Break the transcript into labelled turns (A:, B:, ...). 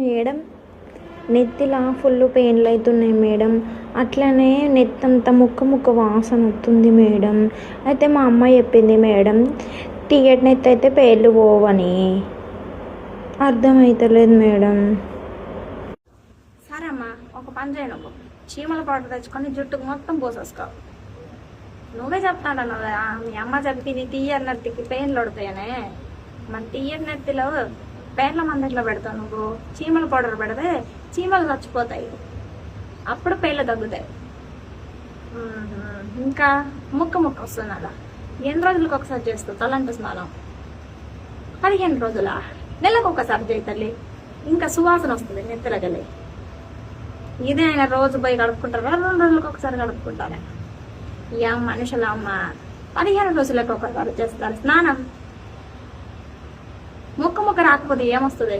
A: Madam నెత్తిలా full పెయిన్లు అవుతున్నాయి madam. అట్లనే నెత్తంతా ముక్క వాసన వస్తుంది మేడం. అయితే మా అమ్మ చెప్పింది మేడం తీయటి నెత్తి అయితే పేర్లు పోవని. అర్థమవుతలేదు మేడం.
B: సరే అమ్మా, ఒక పని చేయ, నువ్వు చీమల పౌడర్ తెచ్చుకొని జుట్టుకు మొత్తం పోసేసుకో. నువ్వే చెప్తాడు కదా మీ అమ్మ చెప్పింది తీయటి నెత్తికి పెయిన్లు పడతాయనే. మన తీయటి నెత్తిలో పేర్ల మందిలో పెడతావు నువ్వు. చీమల పౌడర్ పెడితే చీమలు చచ్చిపోతాయి, అప్పుడు పేర్లు తగ్గుతాయి. ఇంకా ముక్క వస్తుంది అలా. ఎన్ని రోజులకు ఒకసారి చేస్తావు తలంటు స్నానం? 15 రోజులా? నెలకు ఒకసారి చేయి తల్లి. ఇంకా సువాసన వస్తుంది నెత్తిలకెళ్ళి. ఇదే ఆయన రోజు పోయి కడుక్కుంటారా 2 రోజులకు ఒకసారి కడుక్కుంటారా? ఇక మనుషుల అమ్మ 15 రోజులకు ఒకసారి చేస్తారు స్నానం. ముక్క రాకపోతే ఏమొస్తుంది?